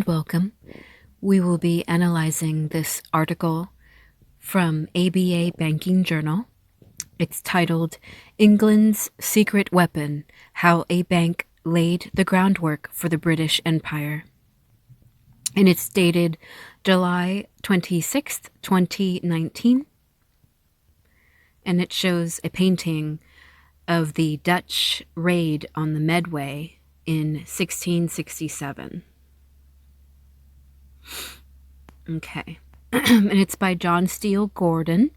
and welcome. We will be analyzing this article from ABA Banking Journal. It's titled, England's Secret Weapon, How a Bank Laid the Groundwork for the British Empire. And it's dated July 26th, 2019. And it shows a painting of the Dutch raid on the Medway in 1667. Okay. And it's by John Steele Gordon.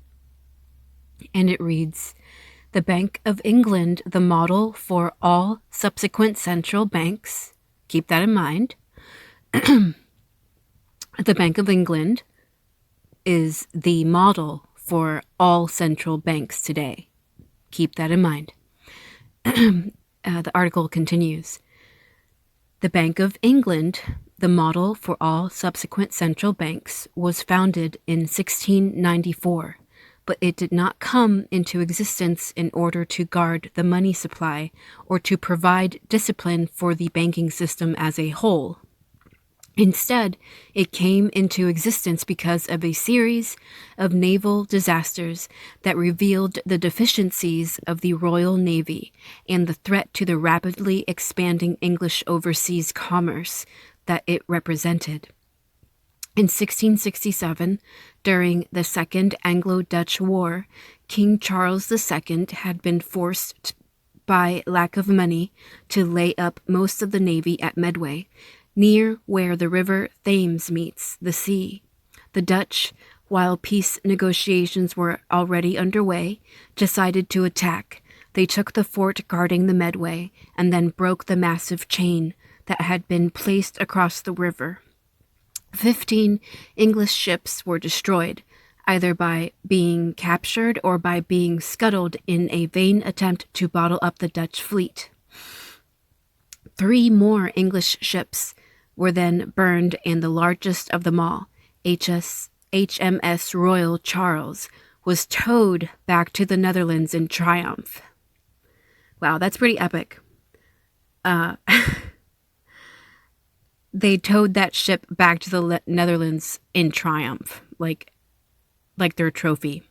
And it reads, The Bank of England, the model for all subsequent central banks. Keep that in mind. The Bank of England is the model for all central banks today. Keep that in mind. The article continues. The Bank of England, the model for all subsequent central banks, was founded in 1694, but it did not come into existence in order to guard the money supply or to provide discipline for the banking system as a whole. Instead, it came into existence because of a series of naval disasters that revealed the deficiencies of the Royal Navy and the threat to the rapidly expanding English overseas commerce that it represented. In 1667, during the Second Anglo-Dutch War, King Charles II had been forced by lack of money to lay up most of the navy at Medway, near where the river Thames meets the sea. The Dutch, while peace negotiations were already underway, decided to attack. They took the fort guarding the Medway and then broke the massive chain that had been placed across the river. 15 English ships were destroyed, either by being captured or by being scuttled in a vain attempt to bottle up the Dutch fleet. 3 more English ships were then burned, and the largest of them all, HMS Royal Charles, was towed back to the Netherlands in triumph. Wow, that's pretty epic. They towed that ship back to the Netherlands in triumph, like their trophy.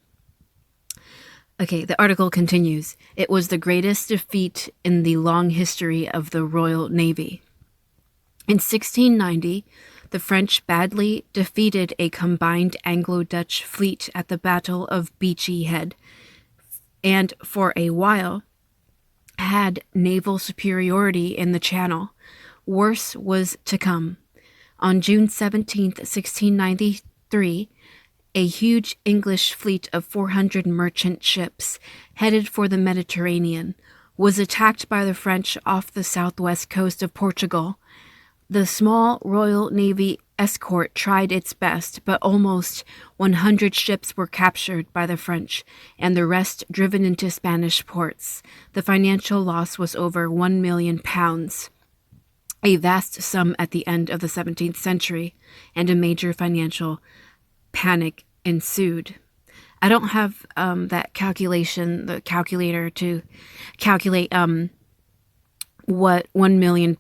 Okay, the article continues. It was the greatest defeat in the long history of the Royal Navy. In 1690, the French badly defeated a combined Anglo-Dutch fleet at the Battle of Beachy Head, and for a while had naval superiority in the Channel. Worse was to come. On June 17, 1693, a huge English fleet of 400 merchant ships, headed for the Mediterranean, was attacked by the French off the southwest coast of Portugal. The small Royal Navy escort tried its best, but almost 100 ships were captured by the French, and the rest driven into Spanish ports. The financial loss was over £1 million, a vast sum at the end of the 17th century, and a major financial panic ensued. I don't have the calculator to calculate what £1 million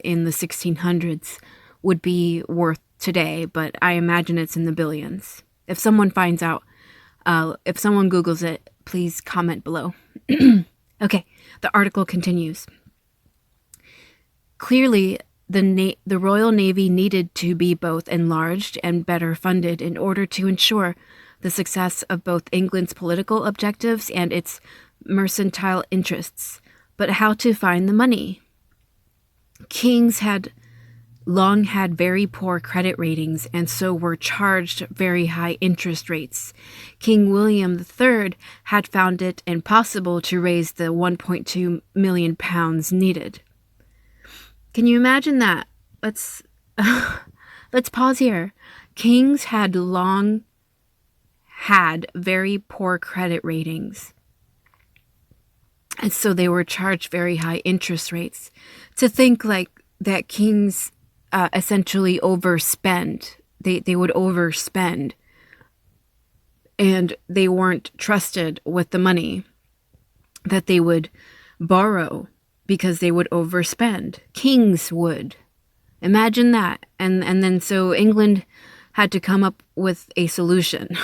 in the 1600s would be worth today, but I imagine it's in the billions. If someone finds out, if someone Googles it, please comment below. Okay, the article continues. Clearly, the Royal Navy needed to be both enlarged and better funded in order to ensure the success of both England's political objectives and its mercantile interests. But how to find the money? Kings had long had very poor credit ratings and so were charged very high interest rates. King William III had found it impossible to raise the £1.2 million needed. Can you imagine that? Let's pause here. Kings had long had very poor credit ratings, and so they were charged very high interest rates. To think like that kings essentially overspend. They would overspend, and they weren't trusted with the money that they would borrow because they would overspend. Kings would. Imagine that. And then so England had to come up with a solution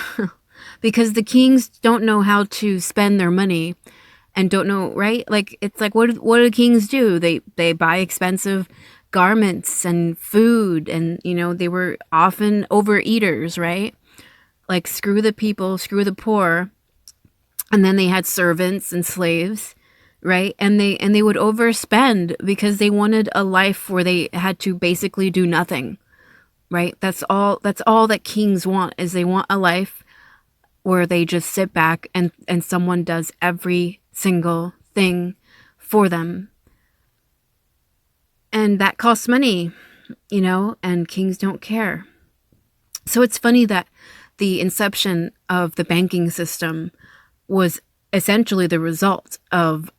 because the kings don't know how to spend their money and don't know, right? Like, it's like, what do kings do? They buy expensive garments and food, and, they were often overeaters, right? Like, screw the people, screw the poor. And then they had servants and slaves, right? And they would overspend because they wanted a life where they had to basically do nothing, right? That's all that kings want, is they want a life where they just sit back and someone does every single thing for them. And that costs money, and kings don't care. So it's funny that the inception of the banking system was essentially the result of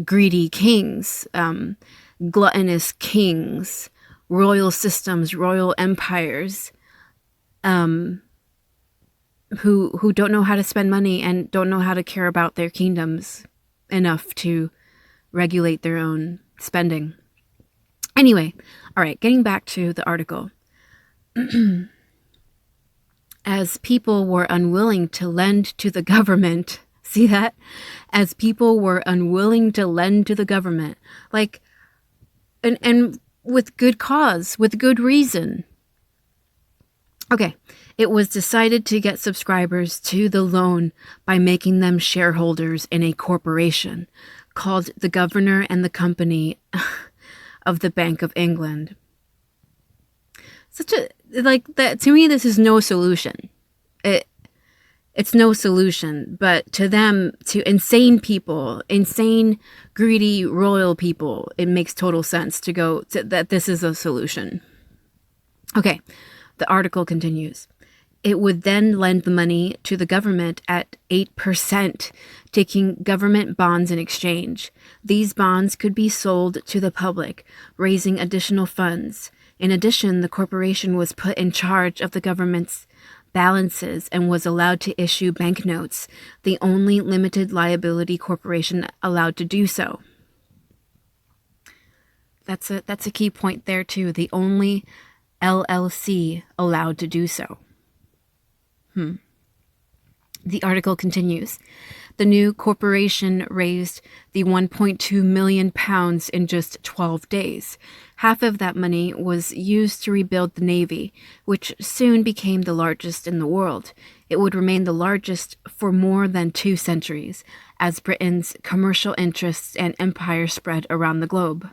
greedy kings, gluttonous kings, royal systems, royal empires, who don't know how to spend money and don't know how to care about their kingdoms enough to regulate their own spending. Anyway, all right, getting back to the article. As people were unwilling to lend to the government, see that? As people were unwilling to lend to the government, like, and with good cause, with good reason. Okay, it was decided to get subscribers to the loan by making them shareholders in a corporation called the Governor and the Company of the Bank of England. To me, this is no solution. It's no solution, but to them, to insane people, insane, greedy, royal people, it makes total sense that this is a solution. Okay, the article continues. It would then lend the money to the government at 8%, taking government bonds in exchange. These bonds could be sold to the public, raising additional funds. In addition, the corporation was put in charge of the government's balances and was allowed to issue banknotes, the only limited liability corporation allowed to do so. That's a key point there too. The only LLC allowed to do so. The article continues. The new corporation raised the £1.2 million in just 12 days. Half of that money was used to rebuild the Navy, which soon became the largest in the world. It would remain the largest for more than 2 centuries, as Britain's commercial interests and empire spread around the globe.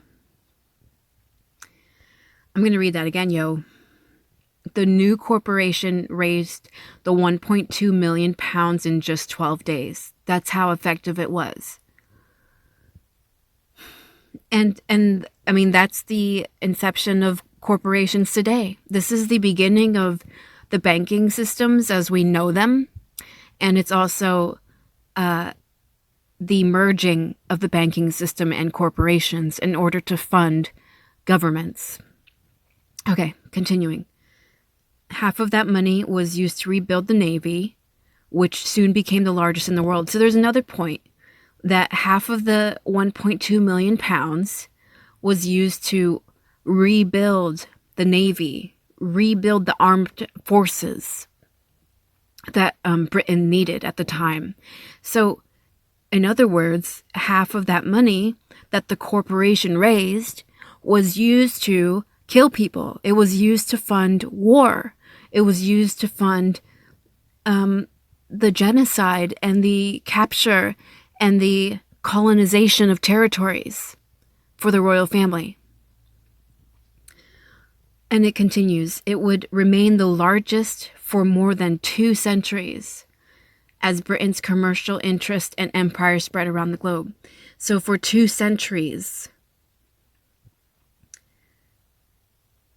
I'm going to read that again, yo. The new corporation raised the £1.2 million in just 12 days. That's how effective it was. And I mean, that's the inception of corporations today. This is the beginning of the banking systems as we know them. And it's also the merging of the banking system and corporations in order to fund governments. Okay, continuing. Half of that money was used to rebuild the Navy, which soon became the largest in the world. So there's another point, that half of the £1.2 million was used to rebuild the Navy, rebuild the armed forces that Britain needed at the time. So, in other words, half of that money that the corporation raised was used to kill people. It was used to fund war. It was used to fund the genocide and the capture and the colonization of territories for the royal family. And it continues. It would remain the largest for more than 2 centuries as Britain's commercial interest and empire spread around the globe. So for 2 centuries,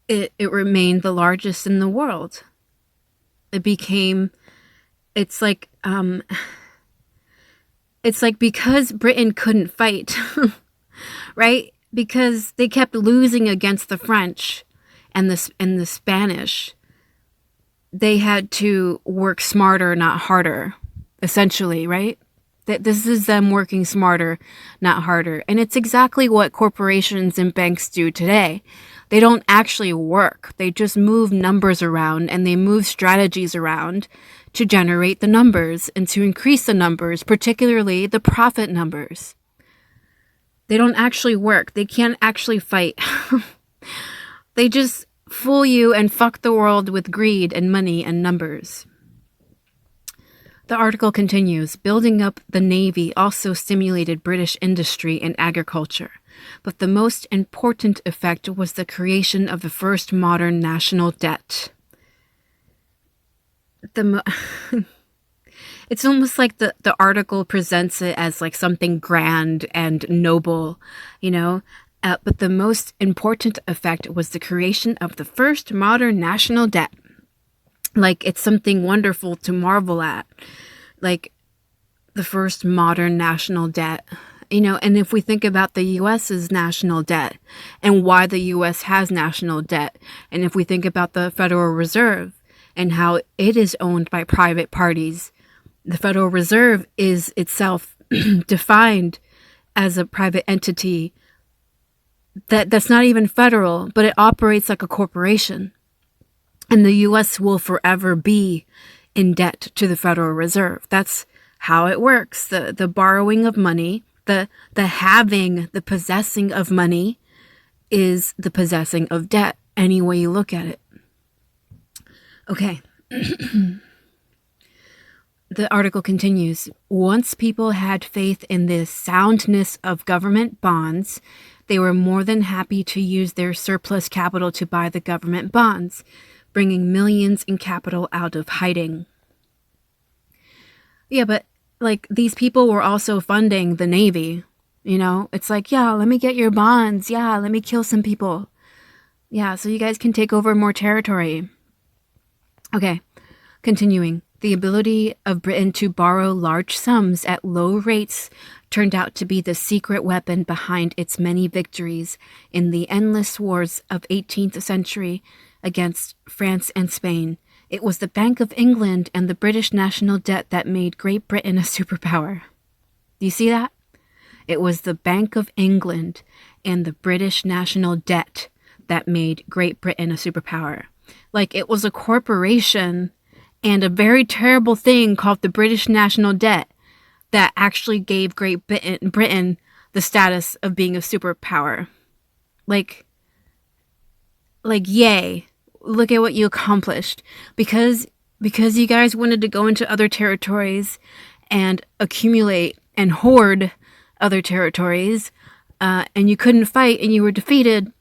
it remained the largest in the world. It's like because Britain couldn't fight, right? Because they kept losing against the French and the Spanish, they had to work smarter, not harder, essentially, right? That this is them working smarter, not harder. And it's exactly what corporations and banks do today. They don't actually work. They just move numbers around and they move strategies around to generate the numbers and to increase the numbers, particularly the profit numbers. They don't actually work. They can't actually fight. They just fool you and fuck the world with greed and money and numbers. The article continues, building up the Navy also stimulated British industry and agriculture, but the most important effect was the creation of the first modern national debt. It's almost like the article presents it as like something grand and noble, but the most important effect was the creation of the first modern national debt. Like it's something wonderful to marvel at, like the first modern national debt, and if we think about the U.S.'s national debt and why the U.S. has national debt, and if we think about the Federal Reserve and how it is owned by private parties, the Federal Reserve is itself defined as a private entity that's not even federal, but it operates like a corporation. And the U.S. will forever be in debt to the Federal Reserve. That's how it works. The borrowing of money, the having, the possessing of money is the possessing of debt, any way you look at it. Okay. The article continues. Once people had faith in the soundness of government bonds, they were more than happy to use their surplus capital to buy the government bonds, bringing millions in capital out of hiding. Yeah, but like these people were also funding the Navy, It's like, yeah, let me get your bonds. Yeah, let me kill some people. Yeah, so you guys can take over more territory. Okay, continuing. The ability of Britain to borrow large sums at low rates turned out to be the secret weapon behind its many victories in the endless wars of 18th century against France and Spain. It was the Bank of England and the British national debt that made Great Britain a superpower. Do you see that? It was the Bank of England and the British national debt that made Great Britain a superpower. Like it was a corporation and a very terrible thing called the British national debt that actually gave Great Britain the status of being a superpower. Like, yay. Look at what you accomplished. Because you guys wanted to go into other territories and accumulate and hoard other territories, and you couldn't fight and you were defeated,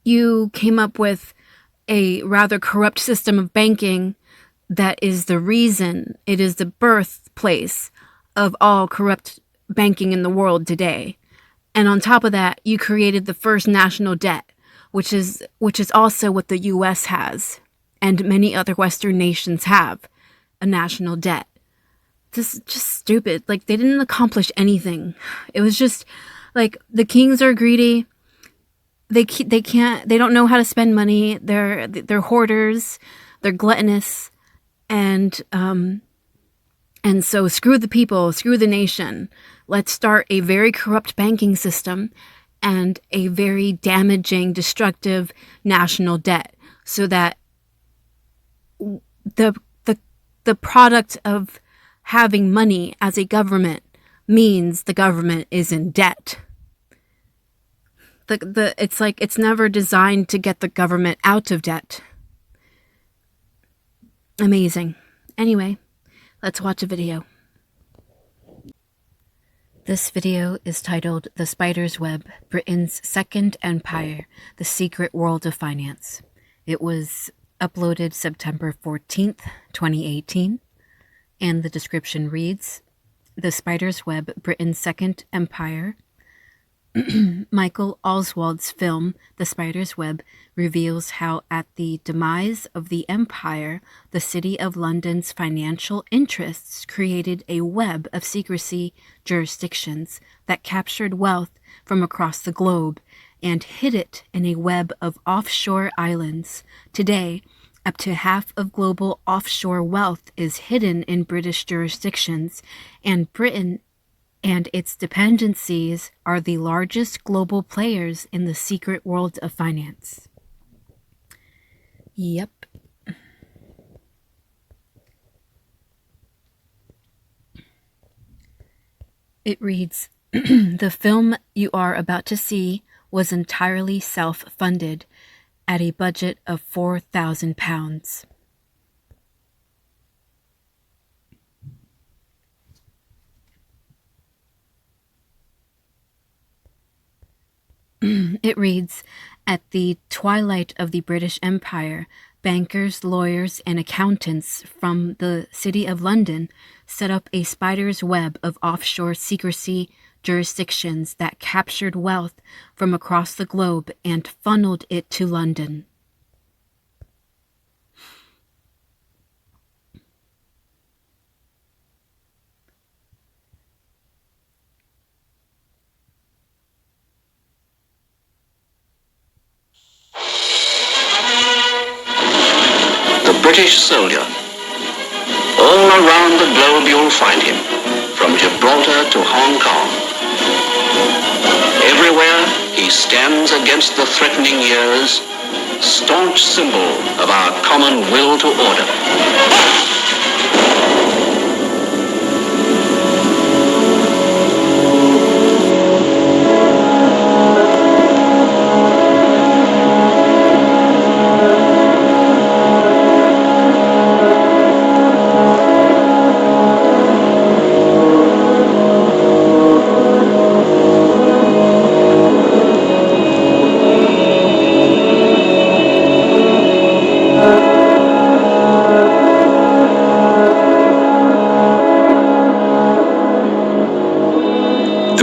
you came up with a rather corrupt system of banking that is the reason, it is the birthplace of all corrupt banking in the world today. And on top of that, you created the first national debt, which is also what the U.S. has, and many other Western nations have, a national debt. This is just stupid. Like, they didn't accomplish anything. It was just, like, the kings are greedy. They don't know how to spend money. They're hoarders. They're gluttonous. And so screw the people, screw the nation. Let's start a very corrupt banking system and a very damaging, destructive national debt so that the product of having money as a government means the government is in debt. It's like it's never designed to get the government out of debt. Amazing. Anyway, let's watch a video. This video is titled The Spider's Web, Britain's Second Empire, The Secret World of Finance. It was uploaded September 14th, 2018, and the description reads, The Spider's Web, Britain's Second Empire. Michael Oswald's film, The Spider's Web, reveals how at the demise of the empire, the City of London's financial interests created a web of secrecy jurisdictions that captured wealth from across the globe and hid it in a web of offshore islands. Today, up to half of global offshore wealth is hidden in British jurisdictions, and Britain and its dependencies are the largest global players in the secret world of finance. Yep. It reads, the film you are about to see was entirely self-funded at a budget of £4,000. It reads, at the twilight of the British Empire, bankers, lawyers, and accountants from the City of London set up a spider's web of offshore secrecy jurisdictions that captured wealth from across the globe and funneled it to London. The British soldier. All around the globe you'll find him, from Gibraltar to Hong Kong. Everywhere he stands against the threatening years, staunch symbol of our common will to order.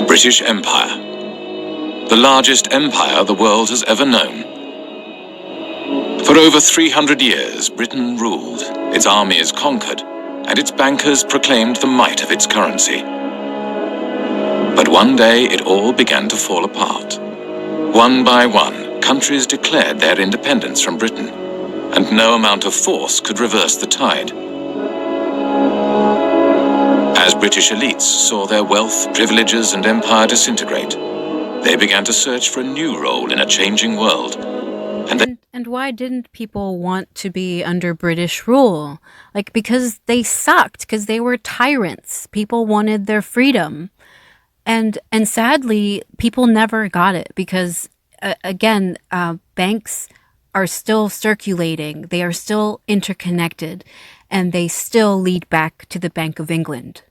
British Empire, the largest empire the world has ever known. For over 300 years, Britain ruled, its armies conquered, and its bankers proclaimed the might of its currency. But one day it all began to fall apart. One by one, countries declared their independence from Britain, and no amount of force could reverse the tide. As British elites saw their wealth, privileges, and empire disintegrate, they began to search for a new role in a changing world. And why didn't people want to be under British rule? Like, because they sucked, because they were tyrants. People wanted their freedom. And sadly, people never got it because, again, banks are still circulating. They are still interconnected, and they still lead back to the Bank of England.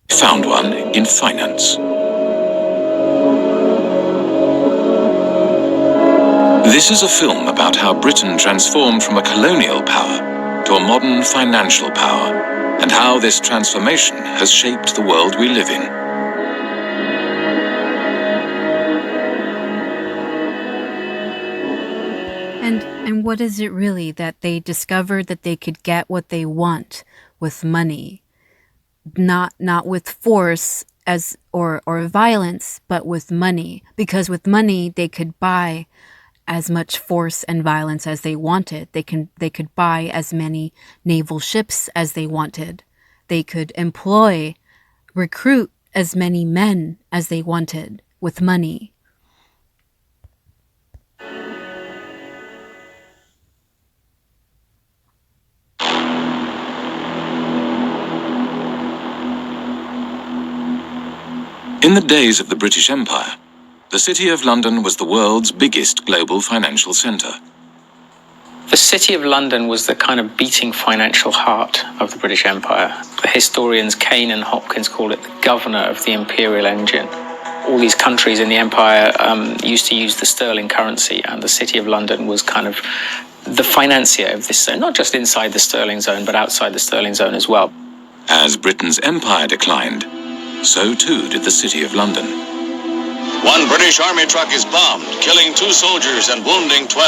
Found one in finance. This is a film about how Britain transformed from a colonial power to a modern financial power, and how this transformation has shaped the world we live in. And what is it really that they discovered that they could get what they want with money? Not with force or violence, but with money. Because with money they could buy as much force and violence as they wanted. They could buy as many naval ships as they wanted. They could recruit as many men as they wanted with money. In the days of the British Empire, the City of London was the world's biggest global financial centre. The City of London was the kind of beating financial heart of the British Empire. The historians Kane and Hopkins call it the governor of the imperial engine. All these countries in the empire used to use the sterling currency, and the City of London was kind of the financier of this zone, not just inside the sterling zone, but outside the sterling zone as well. As Britain's empire declined, so too did the City of London. One British Army truck is bombed, killing 2 soldiers and wounding 12.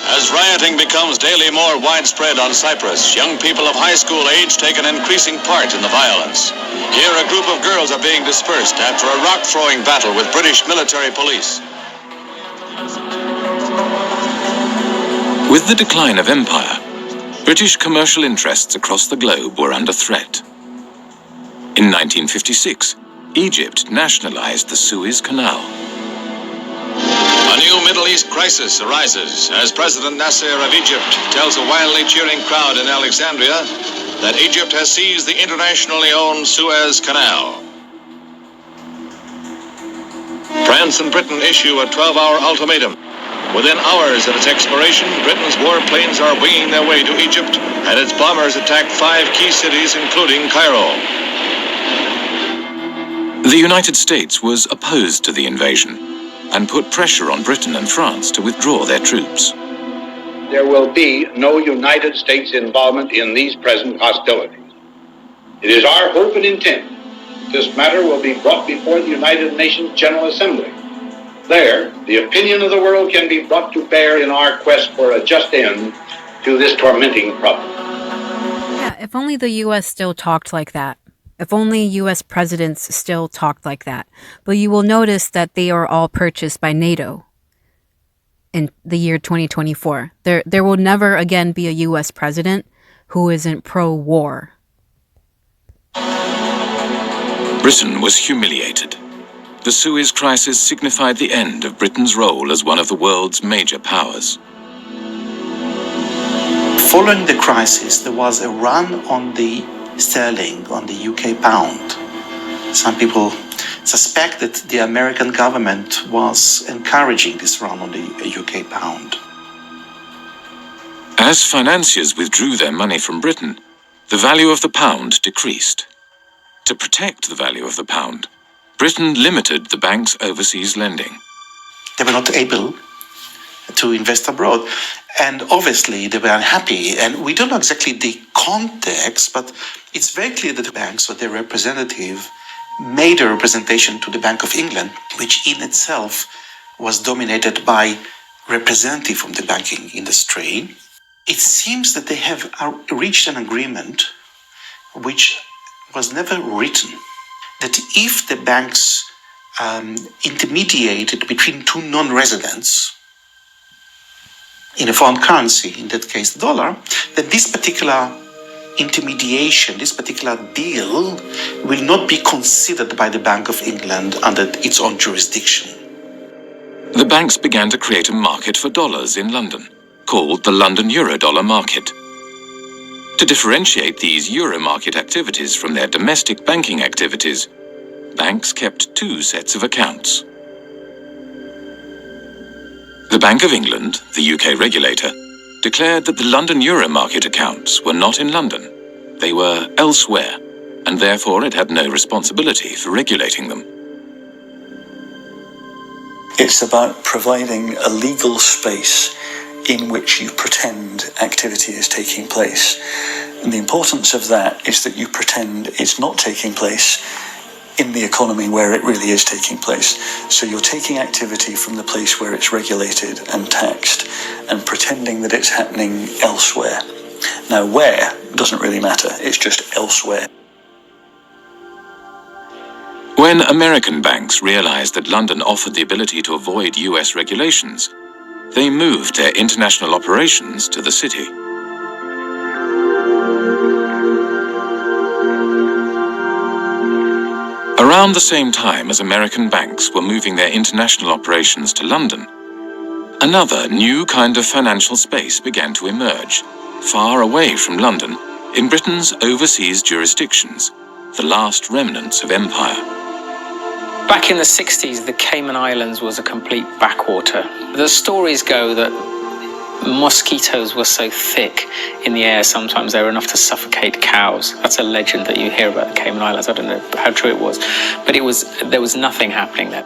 As rioting becomes daily more widespread on Cyprus, young people of high school age take an increasing part in the violence. Here, a group of girls are being dispersed after a rock-throwing battle with British military police. With the decline of empire, British commercial interests across the globe were under threat. In 1956, Egypt nationalized the Suez Canal. A new Middle East crisis arises as President Nasser of Egypt tells a wildly cheering crowd in Alexandria that Egypt has seized the internationally owned Suez Canal. France and Britain issue a 12-hour ultimatum. Within hours of its expiration, Britain's warplanes are winging their way to Egypt, and its bombers attack 5 key cities, including Cairo. The United States was opposed to the invasion and put pressure on Britain and France to withdraw their troops. There will be no United States involvement in these present hostilities. It is our hope and intent this matter will be brought before the United Nations General Assembly. There, the opinion of the world can be brought to bear in our quest for a just end to this tormenting problem. Yeah, if only the U.S. still talked like that. If only U.S. presidents still talked like that. But you will notice that they are all purchased by NATO in the year 2024. There will never again be a U.S. president who isn't pro-war. Britain was humiliated. The Suez Crisis signified the end of Britain's role as one of the world's major powers. Following the crisis, there was a run on the sterling, on the UK pound. Some people suspect that the American government was encouraging this run on the UK pound. As financiers withdrew their money from Britain, the value of the pound decreased. To protect the value of the pound, Britain limited the bank's overseas lending. They were not able to invest abroad, and obviously they were unhappy. And we don't know exactly the context, but it's very clear that the banks or their representative made a representation to the Bank of England, which in itself was dominated by representatives from the banking industry. It seems that they have reached an agreement which was never written, that if the banks intermediated between two non-residents in a foreign currency, in that case the dollar, that this particular intermediation, this particular deal will not be considered by the Bank of England under its own jurisdiction. The banks began to create a market for dollars in London, called the London Eurodollar market. To differentiate these euro market activities from their domestic banking activities, banks kept 2 sets of accounts. The Bank of England, the UK regulator, declared that the London euro market accounts were not in London. They were elsewhere, and therefore it had no responsibility for regulating them. It's about providing a legal space in which you pretend activity is taking place. And the importance of that is that you pretend it's not taking place in the economy where it really is taking place. So you're taking activity from the place where it's regulated and taxed and pretending that it's happening elsewhere. Now, where doesn't really matter, it's just elsewhere. When American banks realized that London offered the ability to avoid US regulations, they moved their international operations to the city. Around the same time as American banks were moving their international operations to London, another new kind of financial space began to emerge, far away from London, in Britain's overseas jurisdictions, the last remnants of empire. Back in the 60s, the Cayman Islands was a complete backwater. The stories go that mosquitoes were so thick in the air sometimes they were enough to suffocate cows. That's a legend that you hear about the Cayman Islands. I don't know how true it was, but there was nothing happening there.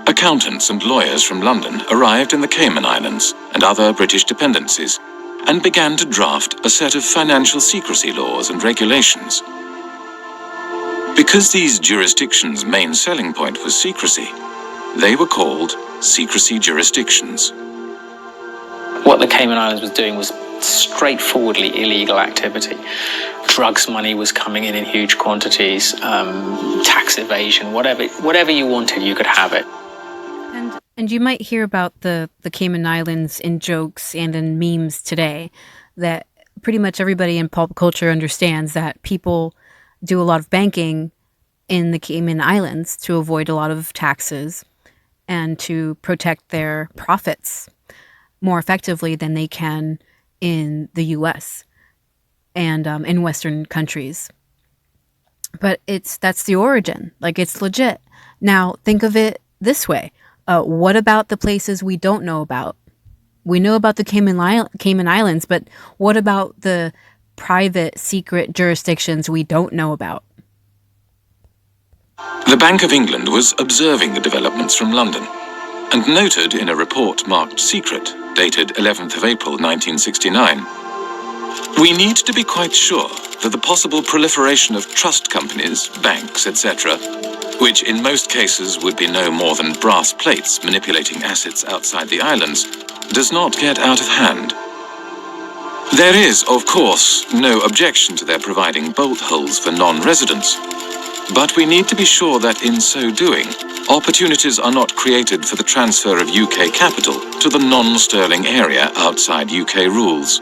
Accountants and lawyers from London arrived in the Cayman Islands and other British dependencies and began to draft a set of financial secrecy laws and regulations. Because these jurisdictions' main selling point was secrecy, they were called secrecy jurisdictions. What the Cayman Islands was doing was straightforwardly illegal activity. Drugs money was coming in huge quantities, tax evasion, whatever you wanted, you could have it. And you might hear about the Cayman Islands in jokes and in memes today, that pretty much everybody in pop culture understands that people do a lot of banking in the Cayman Islands to avoid a lot of taxes and to protect their profits more effectively than they can in the US and in Western countries. But that's the origin. Like, it's legit. Now, think of it this way. What about the places we don't know about? We know about the Cayman Islands, but what about the private, secret jurisdictions we don't know about? The Bank of England was observing the developments from London and noted in a report marked secret, dated 11th of April 1969, "We need to be quite sure that the possible proliferation of trust companies, banks, etc., which in most cases would be no more than brass plates manipulating assets outside the islands, does not get out of hand. There is, of course, no objection to their providing bolt holes for non-residents, but we need to be sure that in so doing, opportunities are not created for the transfer of UK capital to the non-sterling area outside UK rules."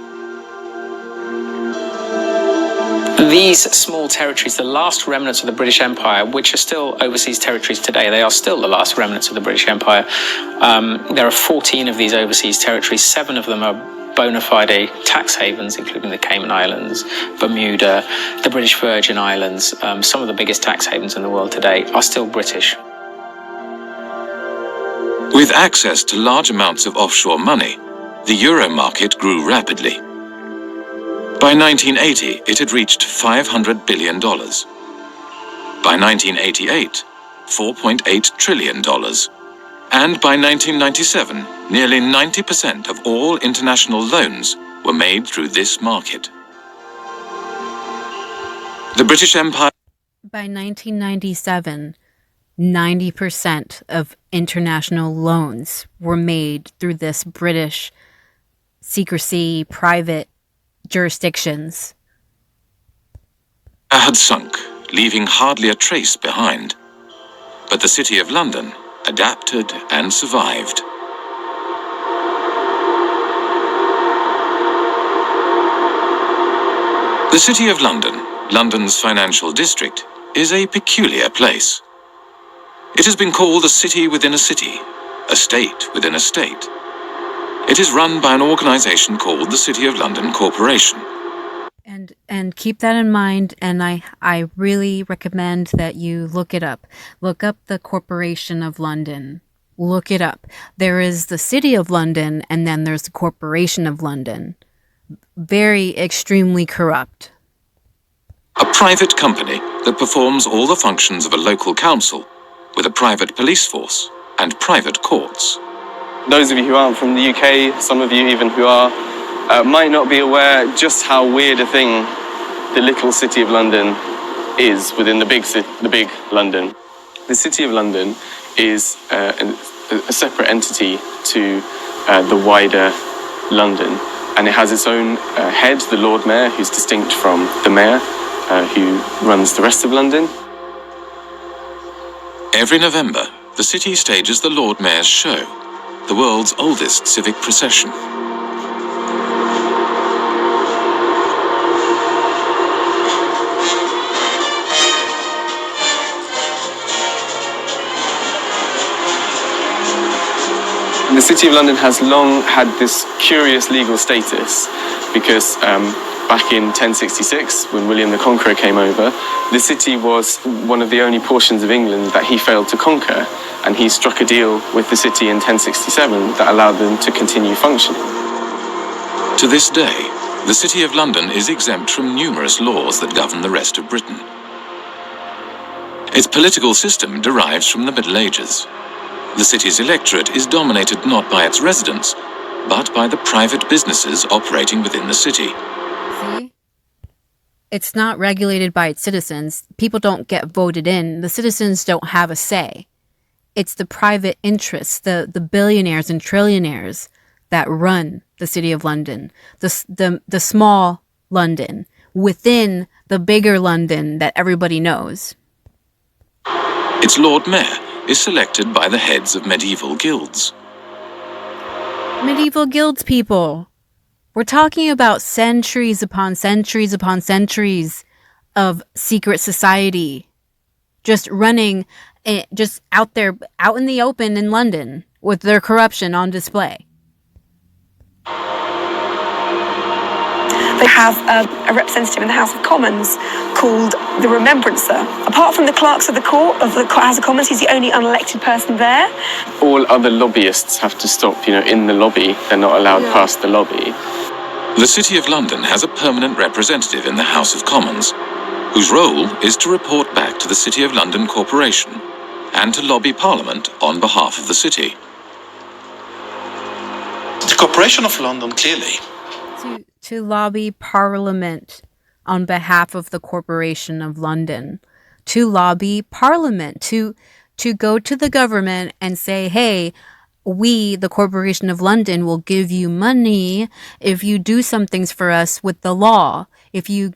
These small territories, the last remnants of the British Empire, which are still overseas territories today, they are still the last remnants of the British Empire. There are 14 of these overseas territories. 7 of them are bona fide tax havens, including the Cayman Islands, Bermuda, the British Virgin Islands. Some of the biggest tax havens in the world today are still British. With access to large amounts of offshore money, the euro market grew rapidly. By 1980, it had reached $500 billion. By 1988, $4.8 trillion. And by 1997, nearly 90% of all international loans were made through this market. The British Empire... By 1997, 90% of international loans were made through this British secrecy, private jurisdictions. Had sunk, leaving hardly a trace behind. But the City of London adapted and survived. The City of London, London's financial district, is a peculiar place. It has been called a city within a city, a state within a state. It is run by an organisation called the City of London Corporation. And keep that in mind, and I really recommend that you look it up. Look up the Corporation of London. Look it up. There is the City of London, and then there's the Corporation of London. Very extremely corrupt. A private company that performs all the functions of a local council, with a private police force and private courts. Those of you who aren't from the UK, some of you even who are, might not be aware just how weird a thing the little City of London is within the big London. The City of London is a separate entity to the wider London, and it has its own head, the Lord Mayor, who's distinct from the Mayor, who runs the rest of London. Every November, the city stages the Lord Mayor's Show, the world's oldest civic procession. The City of London has long had this curious legal status because back in 1066, when William the Conqueror came over, the city was one of the only portions of England that he failed to conquer, and he struck a deal with the city in 1067 that allowed them to continue functioning. To this day, the City of London is exempt from numerous laws that govern the rest of Britain. Its political system derives from the Middle Ages. The city's electorate is dominated not by its residents, but by the private businesses operating within the city. See? It's not regulated by its citizens. People don't get voted in. The citizens don't have a say. It's the private interests, the billionaires and trillionaires that run the City of London, the small London, within the bigger London that everybody knows. Its Lord Mayor is selected by the heads of medieval guilds. Medieval guilds, people. We're talking about centuries upon centuries upon centuries of secret society just running, just out there, out in the open in London with their corruption on display. They have a representative in the House of Commons called the Remembrancer. Apart from the clerks of the court of the House of Commons, he's the only unelected person there. All other lobbyists have to stop, in the lobby. They're not allowed past the lobby. The City of London has a permanent representative in the House of Commons, whose role is to report back to the City of London Corporation and to lobby Parliament on behalf of the city. The Corporation of London, clearly, to lobby Parliament on behalf of the Corporation of London, to lobby Parliament, to go to the government and say, hey, we, the Corporation of London, will give you money if you do some things for us with the law. If you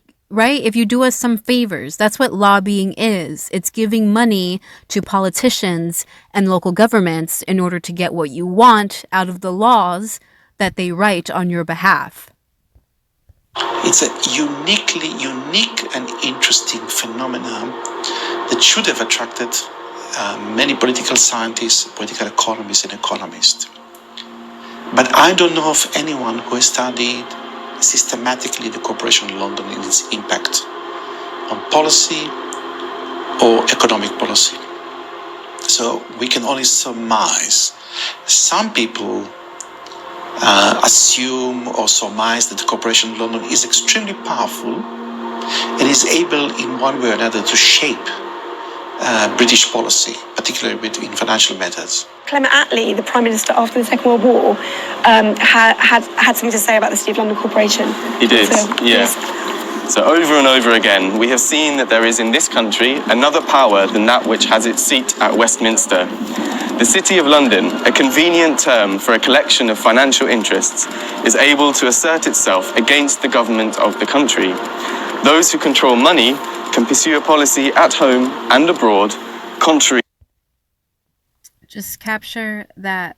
do us some favors. That's what lobbying is. It's giving money to politicians and local governments in order to get what you want out of the laws that they write on your behalf. It's a unique and interesting phenomenon that should have attracted many political scientists, political economists, and economists. But I don't know of anyone who has studied systematically the Corporation of London and its impact on policy or economic policy. So we can only surmise. Some people assume or surmise that the Corporation of London is extremely powerful and is able in one way or another to shape British policy, particularly in financial matters. Clement Attlee, the Prime Minister after the Second World War, had something to say about the City of London Corporation. He did, So over and over again, we have seen that there is in this country another power than that which has its seat at Westminster. The City of London, a convenient term for a collection of financial interests, is able to assert itself against the government of the country. Those who control money can pursue a policy at home and abroad, contrary. Just capture that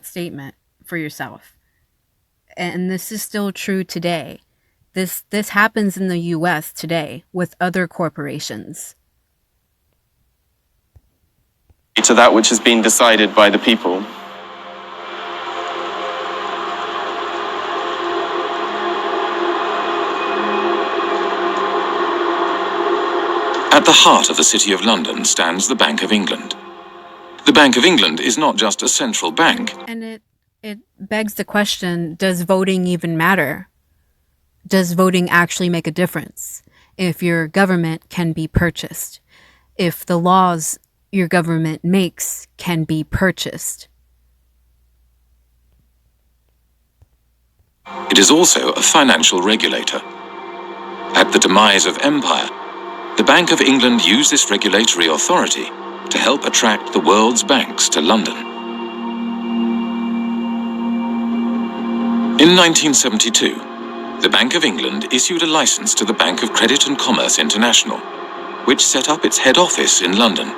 statement for yourself. And this is still true today. This happens in the US today with other corporations. To that which has been decided by the people. At the heart of the City of London stands the Bank of England. The Bank of England is not just a central bank. And it begs the question, does voting even matter? Does voting actually make a difference? If your government can be purchased, if the laws your government makes can be purchased. It is also a financial regulator. At the demise of empire, the Bank of England used this regulatory authority to help attract the world's banks to London. In 1972, the Bank of England issued a license to the Bank of Credit and Commerce International, which set up its head office in London.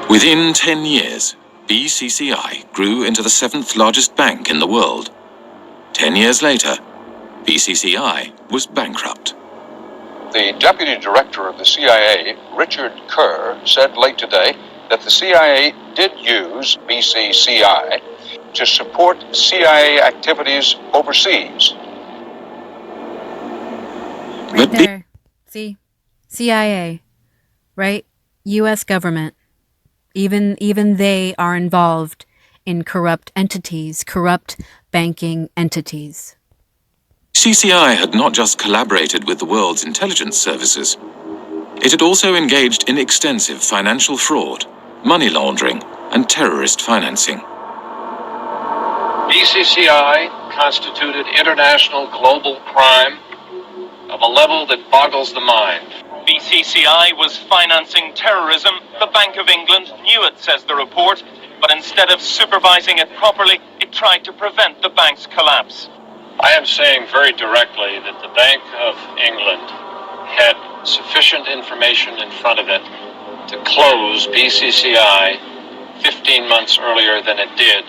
Within 10 years, BCCI grew into the 7th largest bank in the world. 10 years later, BCCI was bankrupt. The deputy director of the CIA, Richard Kerr, said late today that the CIA did use BCCI to support CIA activities overseas. Right there. See? CIA, right? U.S. government. Even they are involved in corrupt entities, corrupt banking entities. BCCI had not just collaborated with the world's intelligence services. It had also engaged in extensive financial fraud, money laundering, and terrorist financing. BCCI constituted international global crime of a level that boggles the mind. BCCI was financing terrorism. The Bank of England knew it, says the report, but instead of supervising it properly, it tried to prevent the bank's collapse. I am saying very directly that the Bank of England had sufficient information in front of it to close BCCI 15 months earlier than it did.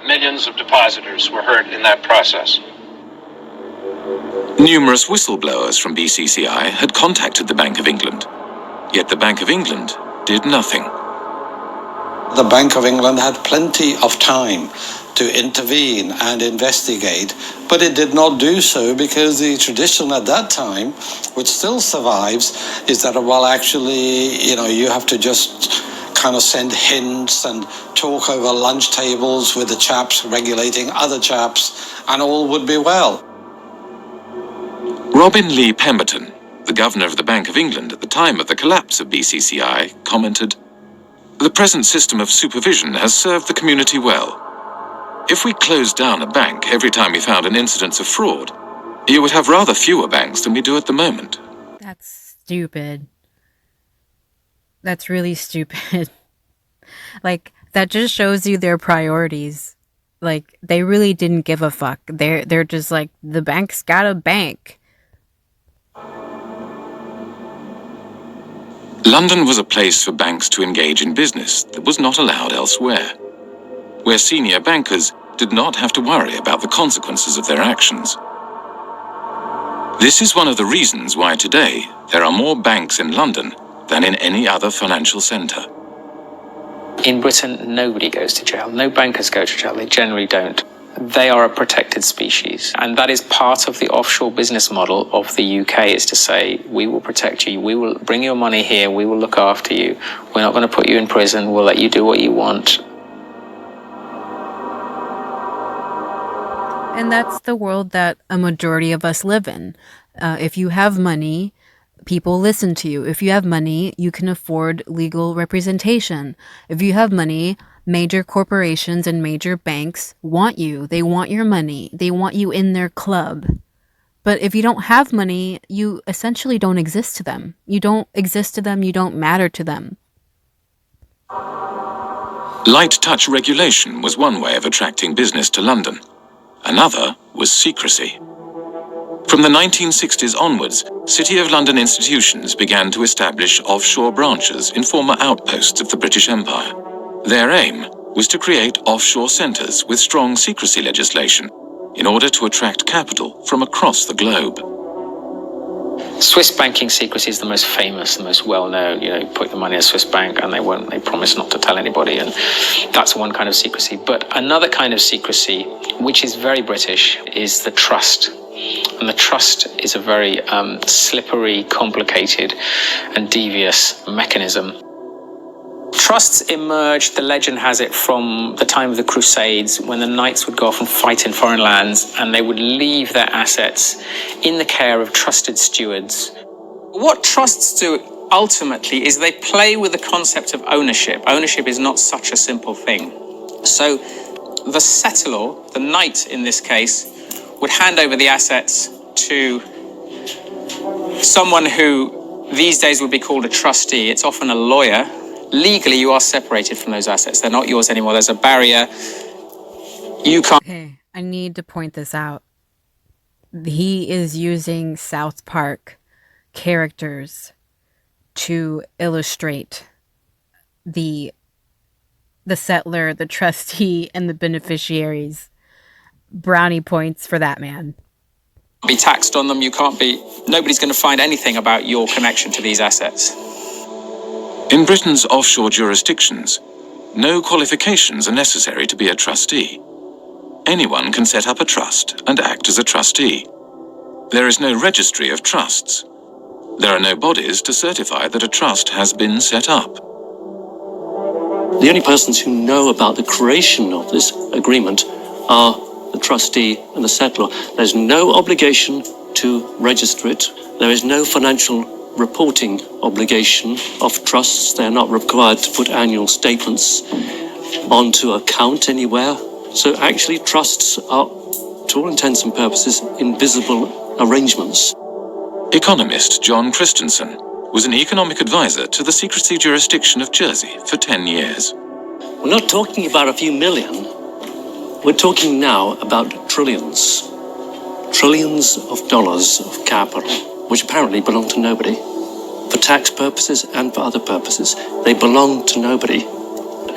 Millions of depositors were hurt in that process. Numerous whistleblowers from BCCI had contacted the Bank of England, yet the Bank of England did nothing. The Bank of England had plenty of time to intervene and investigate, but it did not do so because the tradition at that time, which still survives, is that, well, actually, you have to just kind of send hints and talk over lunch tables with the chaps regulating other chaps, and all would be well. Robin Lee Pemberton, the governor of the Bank of England at the time of the collapse of BCCI, commented, "The present system of supervision has served the community well. If we closed down a bank every time we found an incidence of fraud, you would have rather fewer banks than we do at the moment." That's stupid. That's really stupid. Like, that just shows you their priorities. Like, they really didn't give a fuck. They're just like, the bank's got a bank. London was a place for banks to engage in business that was not allowed elsewhere, where senior bankers did not have to worry about the consequences of their actions. This is one of the reasons why today there are more banks in London than in any other financial centre. In Britain, nobody goes to jail. No bankers go to jail. They generally don't. They are a protected species. And that is part of the offshore business model of the UK, is to say, we will protect you. We will bring your money here. We will look after you. We're not going to put you in prison. We'll let you do what you want. And that's the world that a majority of us live in. If you have money, people listen to you. If you have money, you can afford legal representation. If you have money, major corporations and major banks want you. They want your money. They want you in their club. But if you don't have money, you essentially don't exist to them. You don't exist to them. You don't matter to them. Light touch regulation was one way of attracting business to London. Another was secrecy. From the 1960s onwards, City of London institutions began to establish offshore branches in former outposts of the British Empire. Their aim was to create offshore centres with strong secrecy legislation in order to attract capital from across the globe. Swiss banking secrecy is the most famous, the most well-known. You put your money in a Swiss bank and they promise not to tell anybody, and that's one kind of secrecy. But another kind of secrecy, which is very British, is the trust. And the trust is a very slippery, complicated and devious mechanism. Trusts emerged, the legend has it, from the time of the Crusades, when the knights would go off and fight in foreign lands, and they would leave their assets in the care of trusted stewards. What trusts do ultimately is they play with the concept of ownership. Ownership is not such a simple thing. So the settlor, the knight in this case, would hand over the assets to someone who these days would be called a trustee. It's often a lawyer. Legally, you are separated from those assets. They're not yours anymore. There's a barrier. You can't... Okay, I need to point this out. He is using South Park characters to illustrate the settler, the trustee, and the beneficiaries. Brownie points for that man. Be taxed on them. You can't be... Nobody's going to find anything about your connection to these assets. In Britain's offshore jurisdictions, no qualifications are necessary to be a trustee. Anyone can set up a trust and act as a trustee. There is no registry of trusts. There are no bodies to certify that a trust has been set up. The only persons who know about the creation of this agreement are the trustee and the settlor. There's no obligation to register it. There is no financial reporting obligation of trusts. They're not required to put annual statements onto account anywhere. So actually trusts are, to all intents and purposes, invisible arrangements. Economist John Christensen was an economic advisor to the secrecy jurisdiction of Jersey for 10 years. We're not talking about a few million. We're talking now about trillions. Trillions of dollars of capital, which apparently belong to nobody. For tax purposes and for other purposes, they belong to nobody.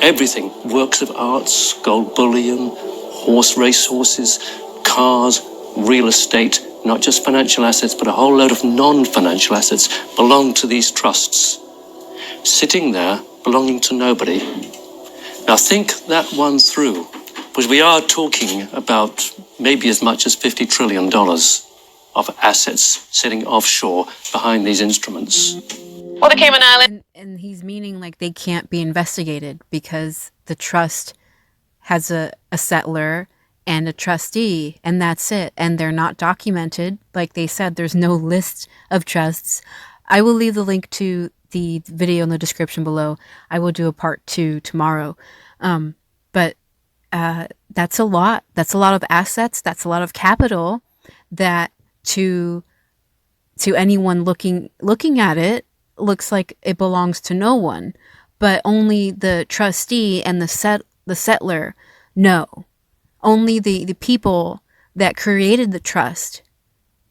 Everything, works of arts, gold bullion, horse racehorses, cars, real estate, not just financial assets, but a whole load of non-financial assets belong to these trusts, sitting there belonging to nobody. Now think that one through, because we are talking about maybe as much as $50 trillion of assets sitting offshore behind these instruments. Well, the Cayman Islands. And he's meaning like they can't be investigated because the trust has a settler and a trustee, and that's it. And they're not documented. Like they said, there's no list of trusts. I will leave the link to the video in the description below. I will do a part 2 tomorrow. But that's a lot. That's a lot of assets. That's a lot of capital that to anyone looking at it looks like it belongs to no one, but only the trustee and the settler know. Only the people that created the trust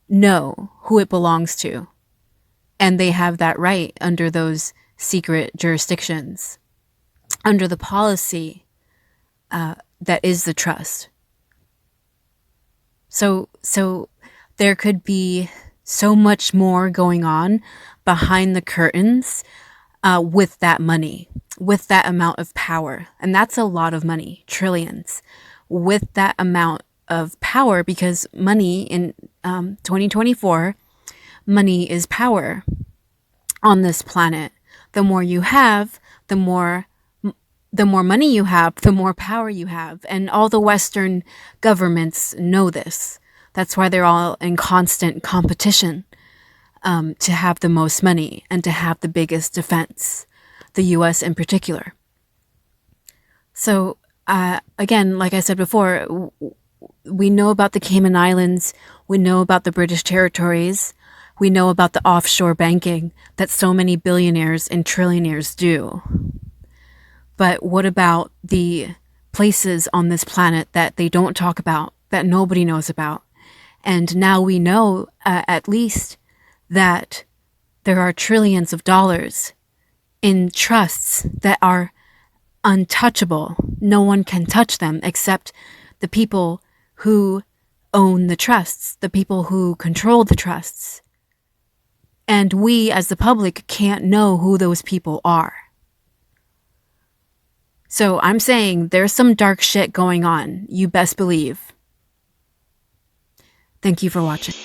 know who it belongs to, and they have that right under those secret jurisdictions, under the policy that is the trust. So there could be so much more going on behind the curtains with that money, with that amount of power. And that's a lot of money, trillions, with that amount of power, because money in 2024, money is power on this planet. The more you have, the more money you have, the more power you have. And all the Western governments know this. That's why they're all in constant competition to have the most money and to have the biggest defense, the US in particular. So again, like I said before, we know about the Cayman Islands, we know about the British territories, we know about the offshore banking that so many billionaires and trillionaires do. But what about the places on this planet that they don't talk about, that nobody knows about? And now we know at least that there are trillions of dollars in trusts that are untouchable. No one can touch them except the people who own the trusts, the people who control the trusts. And we as the public can't know who those people are. So I'm saying there's some dark shit going on. You best believe. Thank you for watching.